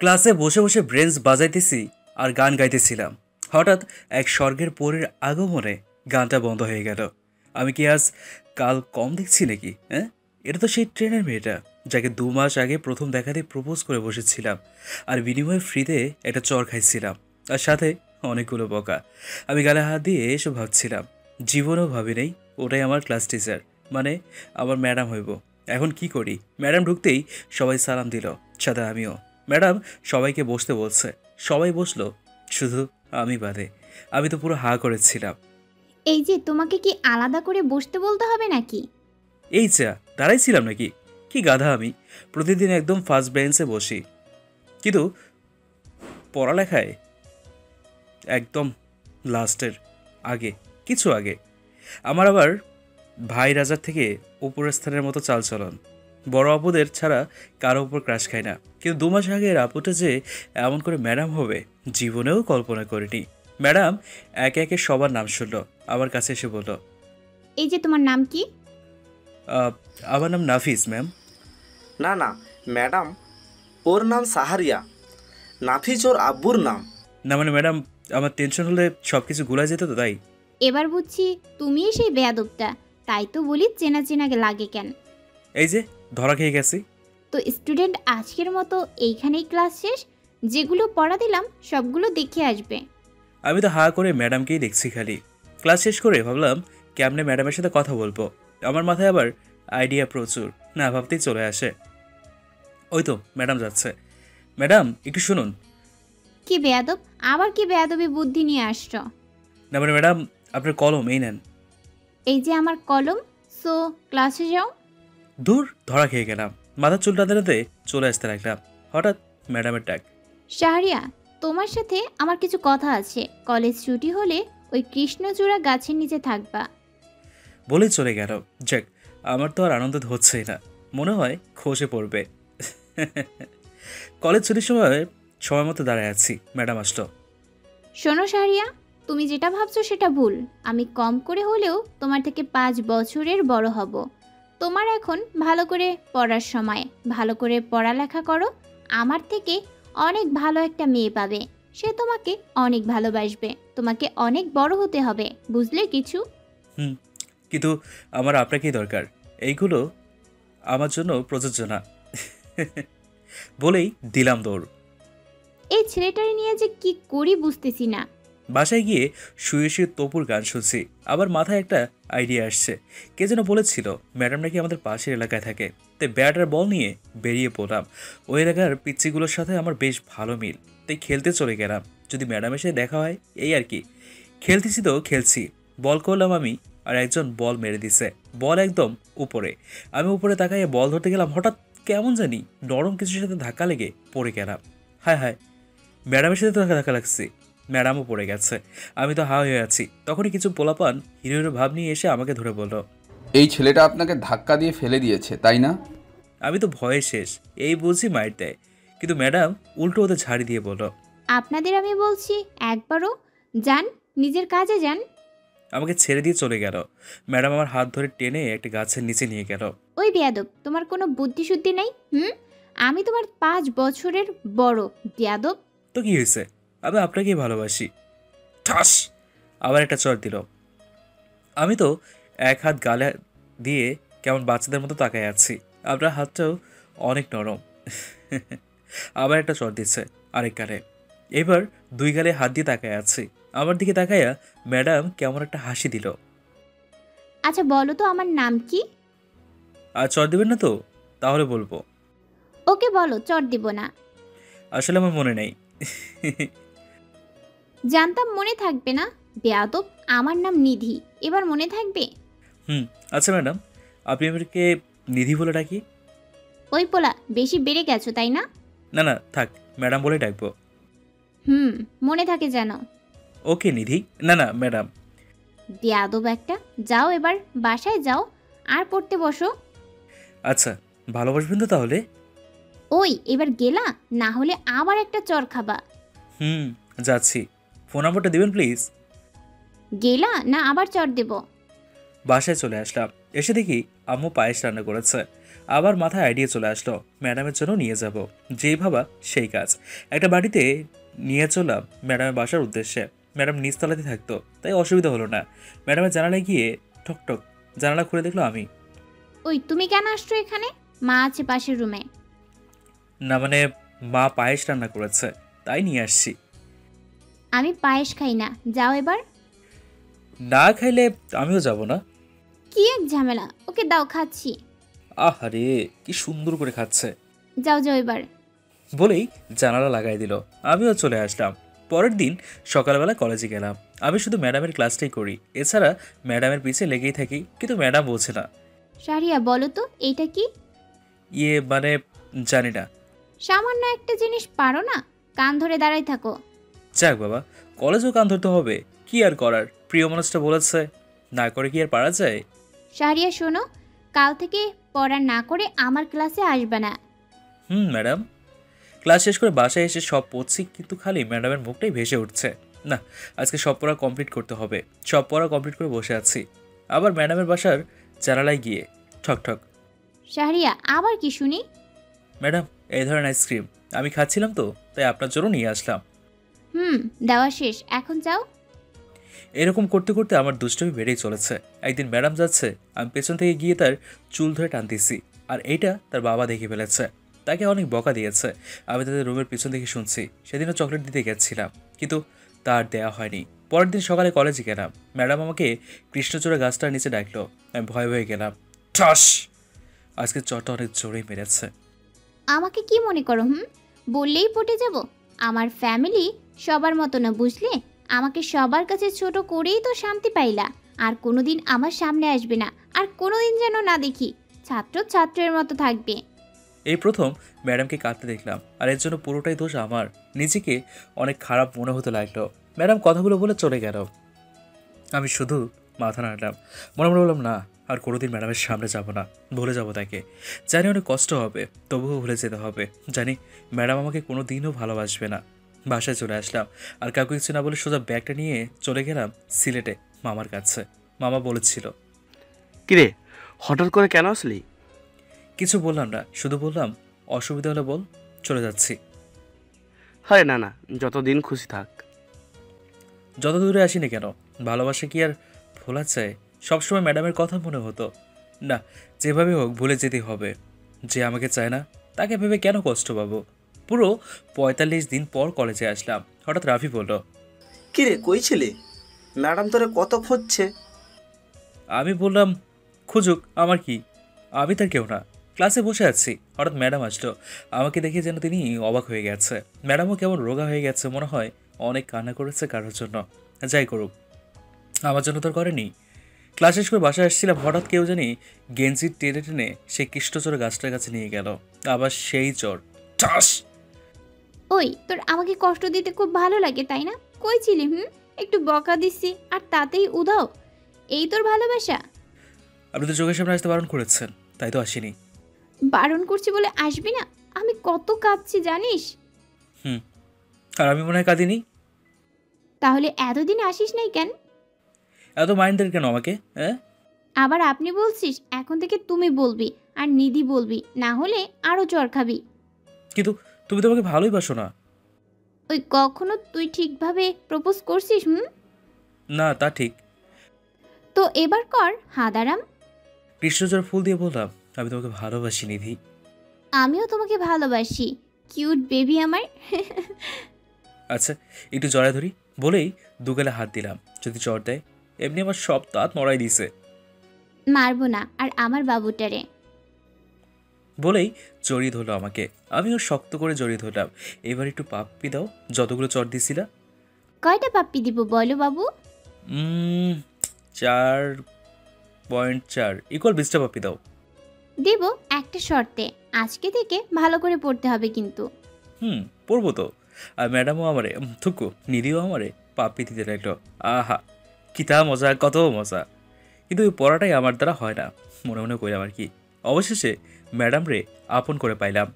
ক্লাসে বসে বসে ব্রেঞ্চ বাজাইতেছি আর গান গাইতেছিলাম। হঠাৎ এক স্বর্গের পরীর আগমনে গানটা বন্ধ হয়ে গেল। আমি কি আজ কাল কম দেখছি নাকি? হ্যাঁ, এটা তো সেই ট্রেনের মেয়েটা যাকে 2 মাস আগে প্রথম দেখাতে প্রপোজ করে বসেছিলাম, আর বিনিময়ে ফ্রিতে একটা চর খাইছিলাম, আর সাথে অনেকগুলো বকা। আমি গালে হাত দিয়ে এসব ভাবছিলাম, জীবনেও ভাবি নেই ওটাই আমার ক্লাস টিচার, মানে আমার ম্যাডাম হইব। এখন কি করি? ম্যাডাম ঢুকতেই সবাই সালাম দিল, সাথে আমিও। ম্যাডাম সবাইকে বসতে বলছে, সবাই বসলো, শুধু আমি বাদে। আমি তো পুরো হা করেছিলাম। এই যে তোমাকে কি আলাদা করে বসতে বলতে হবে নাকি? এই চা দাঁড়াইছিলাম নাকি? কি গাধা আমি! প্রতিদিন একদম ফার্স্ট বেঞ্চে বসি, কিন্তু পড়ালেখায় একদম লাস্টের আগে, কিছু আগে। আমার আবার ভাই রাজার থেকে উপরের স্থানের মতো চালচলন। বড় আপুদের ছাড়া কারো উপর ক্রাশ খায় না, কিন্তু 2 মাস আগের আপুটা যে এমন করে ম্যাডাম হবে জীবনেও কল্পনা করিনি। ম্যাডাম একে একে সবার নাম শুনল, আমার কাছে এসে বলল, এই যে তোমার নাম কি? "আহ, আমার নাম নাফিস ম্যাম।" না না ম্যাডাম, ওর নাম সাহারিয়া। নাফিজ ওর আব্বুর নাম। না মানে ম্যাডাম, আমার টেনশন হলে সব কিছু গুলা যেত তো, তাই। এবার বুঝছি তুমিই সেই বেয়াদবটা। তাই তো বলি চেনা চেনা লাগে কেন। এই যে ধরা খেয়ে গেছি। তো স্টুডেন্ট, আজকের মতো এইখানেই ক্লাস শেষ। যেগুলো পড়া দিলাম সবগুলো দেখে আসবে। আমি তো হা করে ম্যাডামকেই দেখছি খালি। ক্লাস শেষ করে ভাবলাম কেমনে ম্যাডামের সাথে কথা বলবো। আমার মাথায় আবার আইডিয়া প্রচুর, না ভাবতেই চলে আসে। ওই তো ম্যাডাম যাচ্ছে। ম্যাডাম একটু শুনুন। কি বেয়াদব, আবার কি বেয়াদবি বুদ্ধি নিয়ে আসছো? না মানে ম্যাডাম, আপনার কলম এই নেন। এই যে আমার কলম। সো ক্লাসে যাও। দূর, ধরা খেয়ে গেলাম। মাথার চুল টানতে চলে আসতে লাগলাম, হঠাৎ ম্যাডামের ডাক। শাহরিয়া, তোমার সাথে আমার কিছু কথা আছে। কলেজ ছুটি হলে ওই কৃষ্ণচূড়া গাছের নিচে থাকবা। বলেই চলে গেল। যাক, আমার তো আর আনন্দ হচ্ছেই না, মনে হয় খসে পড়বে। কলেজ ছুটির সময় সময় মতো দাঁড়ায় আছি, ম্যাডাম আসলো। শোনো শাহরিয়া, তুমি যেটা ভাবছো সেটা ভুল। আমি কম করে হলেও তোমার থেকে 5 বছরের বড় হব। তোমার এখন ভালো করে পড়ার সময়। ভালো করে পড়ালেখা করো। আমার থেকে অনেক ভালো একটা মেয়ে পাবে। সে তোমাকে অনেক ভালোবাসবে। তোমাকে অনেক বড় হতে হবে, বুঝলে কিছু? হুম, কিন্তু আমার আপনাকেই দরকার, এইগুলো আমার জন্য প্রযোজ্য না। বলেই দিলাম দৌড়। এই ছেলেটারে নিয়ে যে কি করি বুঝতেছি না। বাসায় গিয়ে শুয়ে শুয়ে তপুর গান শুনছি। আবার মাথায় একটা আইডিয়া আসছে। কে যেন বলেছিল ম্যাডাম নাকি আমাদের পাশের এলাকায় থাকে, তাই ব্যাট আর বল নিয়ে বেরিয়ে পড়লাম। ওই এলাকার পিচ্চিগুলোর সাথে আমার বেশ ভালো মিল, তাই খেলতে চলে গেলাম, যদি ম্যাডাম এসে দেখা হয়, এই আর কি। খেলতেছি তো খেলছি, বল করলাম আমি, আর একজন বল মেরে দিছে। বল একদম উপরে। আমি উপরে তাকাইয়ে বল ধরতে গেলাম, হঠাৎ কেমন জানি নরম কিছুর সাথে ধাক্কা লেগে পড়ে গেলাম। হায় হায়, ম্যাডামের সাথে তো ধাক্কা লাগছি, ম্যাডামও পড়ে গেছে। আমি তো হা হয়ে আছি। তখনই কিছু পোলাপান হিরো হিরো ভাব নিয়ে এসে আমাকে ধরে বলল, এই ছেলেটা আপনাকে ধাক্কা দিয়ে ফেলে দিয়েছে, তাই না? আমি তো ভয়ে শেষ, এই বুঝি মাইর দেয়, কিন্তু ম্যাডাম উল্টো ওদের ঝাড়ি দিয়ে বলল, আপনাদের আমি বলছি একবারও যান, নিজের কাজে যান। আমাকে ছেড়ে দিয়ে চলে গেল। ম্যাডাম আমার হাত ধরে টেনে একটা গাছের নিচে নিয়ে গেল। ওই বেয়াদব, তোমার কোনো বুদ্ধি শুদ্ধি নেই? আমি তোমার 5 বছরের বড়। বেয়াদব। তো কি হয়েছে, আমি আপনাকেই ভালোবাসি। ঠাস, আবার একটা চর দিল। আমি তো এক হাত গালে দিয়ে কেমন বাচ্চাদের মতো তাকায় আছি, আপনার হাতটাও অনেক নরম। আবার একটা চর দিচ্ছে আরেক গালে। এবার 2 গালে হাত দিয়ে তাকায় আছি। আমার দিকে তাকাইয়া ম্যাডাম কেমন একটা হাসি দিল। আচ্ছা বলো তো আমার নাম কি? আর চর দিবেন না তো? তাহলে বলবো। ওকে বলো, চট দিব না। আসলে আমার মনে নেই। জানতাম মনে থাকবে না। বেয়াদব, আমার নাম নিধি। এবার মনে থাকবে? হুম, আচ্ছা ম্যাডাম, আপনি আমাকে নিধি বলে ডাকি? ওই পোলা, বেশি বেড়ে গেছো তাই না? না না থাক, ম্যাডাম বলে ডাকবো। মনে থাকে যেন। ওকে নিধি। না না ম্যাডাম। বেয়াদব একটা। যাও এবার বাসায় যাও আর পড়তে বসো। আচ্ছা, ভালোবাসবেন তো তাহলে? ওই এবার গেলা, না হলে আবার একটা চর খাবা। হুম, যাচ্ছি। ফোন নাম্বারটা দিবেন প্লিজ। গেলা না আবার চর দেব? বাসায় চলে আসলাম। এসে দেখি আম্মু পায়েস রান্না করেছে। আবার মাথায় আইডিয়া চলে আসলো, ম্যাডামের জন্য নিয়ে যাব। যেই ভাবা সেই কাজ। একটা বাড়িতে নিয়ে চললাম ম্যাডামের বাসার উদ্দেশ্যে। ম্যাডাম নিচতলাতে থাকতো, তাই অসুবিধা হলো না। ম্যাডামের জানালায় গিয়ে ঠকঠক জানালা খুলে দেখলো আমি। ওই তুমি কেন আসছো এখানে? মা আছে পাশের রুমে। না মানে, মা পায়েস রান্না করেছে, তাই নিয়ে আসছি। আমি পায়েস খাই না, যাও এবার। না খাইলে আমিও যাব না। কি এক ঝামেলা, ওকে দাও খাচ্ছি। আহারে, কি সুন্দর করে খাচ্ছে। যাও যাও এবার। বলেই জানালা লাগাই দিল। আমিও চলে আসলাম। পরের দিন সকালবেলা কলেজে গেলাম। আমি শুধু ম্যাডামের ক্লাসটাই করি, এছাড়া ম্যাডামের পিছে লেগেই থাকি, কিন্তু ম্যাডাম বলছে না। শাহরিয়া বলো তো এইটা কি? মানে জানি না। সামান্য একটা জিনিস পারো না? কান ধরে দাঁড়াই থাকো। যাক বাবা, কলেজেও কান ধরতে হবে, কি আর করার। প্রিয় মানুষটা বলেছে, না করে কি আর পারা যায়। শাহরিয়া শোনো, কাল থেকে পড়া না করে আমার ক্লাসে আসবে না। ম্যাডাম। ক্লাস শেষ করে বাসায় এসে সব পড়ছি, কিন্তু খালি ম্যাডামের মুখটাই ভেসে উঠছে। না, আজকে সব পড়া কমপ্লিট করতে হবে। সব পড়া কমপ্লিট করে বসে আছি, আবার ম্যাডামের বাসার জানালায় গিয়ে ঠক ঠক। শাহরিয়া আবার কি শুনি? ম্যাডাম, এই ধরনের আইসক্রিম আমি খাচ্ছিলাম তো, তাই আপনার জন্য নিয়ে আসলাম। দেওয়া শেষ, এখন যাও। এরকম করতে করতে আমার দুষ্টমি বেড়েই চলেছে। একদিন ম্যাডাম যাচ্ছে, আমি পেছন থেকে গিয়ে তার চুল ধরে টানতেছি, আর এইটা তার বাবা দেখে ফেলেছে। তাকে অনেক বকা দিয়েছে। আমি তাদের রুমের পিছন থেকে শুনছি। সেদিনও চকলেট দিতে গেছিলাম, কিন্তু তার দেয়া হয়নি। পরের দিন সকালে কলেজে গেলাম। ম্যাডাম আমাকে কৃষ্ণচূড়া গাছটার নিচে ডাকলো। আমি ভয়ে ভয়ে গেলাম। ঠাস! আজকে চটটা অনেক জোরেই মেরেছে। আমাকে কি মনে করো? বললেই পটে যাব? আমার ফ্যামিলি সবার মতো না, বুঝলে? আমাকে সবার কাছে ছোট করেই তো শান্তি পাইলা। আর কোনোদিন আমার সামনে আসবে না, আর কোনোদিন যেন না দেখি। ছাত্র ছাত্রের মতো থাকবে। এই প্রথম ম্যাডামকে কাঁদতে দেখলাম, আর এর জন্য পুরোটাই দোষ আমার। নিজেকে অনেক খারাপ মনে হতে লাগলো। ম্যাডাম কথাগুলো বলে চলে গেল। আমি শুধু মাথা নাড়লাম। মনে মনে বললাম, না, আর কোনোদিন ম্যাডামের সামনে যাব না, ভুলে যাব তাকে। জানি অনেক কষ্ট হবে, তবুও ভুলে যেতে হবে। জানি ম্যাডাম আমাকে কোনো দিনও ভালোবাসবে না। বাসায় চলে আসলাম, আর কাউকে কিছু না বলে সোজা ব্যাগটা নিয়ে চলে গেলাম সিলেটে মামার কাছে। মামা বলেছিল। কিরে, হঠাৎ করে কেন আসলি? কিছু বললাম না, শুধু বললাম, অসুবিধা হলে বল, চলে যাচ্ছি। আরে না না, যতদিন খুশি থাক। যত দূরে আসি না কেন, ভালোবাসা কি আর ভোলা চায়? সবসময় ম্যাডামের কথা মনে হতো। না, যেভাবে হোক ভুলে যেতে হবে। যে আমাকে চায় না, তাকে ভেবে কেন কষ্ট পাবো? পুরো ৪৫ দিন পর কলেজে আসলাম। হঠাৎ রাফি বলল, কিরে কই ছিলি? ম্যাডাম তোরে কত খুঁজছে। আমি বললাম, খুঁজুক, আমার কি, আমি তার কেউ না। ক্লাসে বসে আছি, হঠাৎ ম্যাডাম আসলো। আমাকে দেখে যেন তিনি অবাক হয়ে গেছে। ম্যাডামও কেমন রোগা হয়ে গেছে, মনে হয় অনেক কান্না করেছে কারোর জন্য। যাই করুক, আমার জন্য তো আর করেনি। ক্লাস শেষ করে বাসায় আসছিলাম, হঠাৎ কেউ জানি গেঞ্জি টেনে টেনে সেই কৃষ্ণচূড়া গাছটার কাছে নিয়ে গেল। আবার সেই চর, ঠাস! ওই তোর আমাকে কষ্ট দিতে খুব ভালো লাগে, তাই না? কই ছিলি? একটু বকা দিচ্ছি আর তাতেই উধাও? এই তোর ভালোবাসা? আপনি তো চোখের সামনে আসতে বারণ করেছেন, তাই তো আসিনি। বারণ করছি বলে আসবি না? আমি কত কাঁদছি জানিস? আর আমি মনে হয় কাঁদিনি। তাহলে এতদিন আসিস নাই কেন? এত মাইন্ডের কেন আমাকে, হ্যাঁ? আবার আপনি বলছিস? এখন থেকে তুমি বলবি, আর নিধি বলবি, না হলে আরো চর খাবি। কিন্তু তুমি তো আমাকে ভালোই বাসো না। ওই কখনো তুই ঠিকভাবে প্রপোজ করছিস? না, তা ঠিক। তো এবার কর হাদারাম। কৃষ্ণচূড়া ফুল দিয়ে বললাম, আমি তোমাকে ভালোবাসি নিধি। আমিও তোমাকে ভালোবাসি, কিউট বেবি আমার। আচ্ছা, একটু জড়ায় ধরি। বলেই দুগালে হাত দিলাম। যদি জ্বর দেয়, এমনি আমার সব দাঁত নড়াই দিছে। মারবো না, আর আমার বাবুটারে। বলেই জড়িয়ে ধরলো আমাকে। আমিও শক্ত করে জড়িয়ে ধরলাম। এবার একটু পাপ্পি দাও, যতগুলো চর দিছিলা। কয়টা পাপ্পি দিব বলো বাবু? 4.4 ইকুয়াল 20টা পাপ্পি দাও। দেব, একটা শর্তে। আজকে থেকে ভালো করে পড়তে হবে কিন্তু। পড়বো তো। আর ম্যাডামও আমারে, থুকু নিধিও আমারে পাপ্পি দিতে লাগলো। আহা, কি তা মজা, কত মজা। কিন্তু ওই পড়াটাই আমার দ্বারা হয় না, মনে মনে কইলাম আর কি। অবশেষে ম্যাডাম রে আপন করে পাইলাম।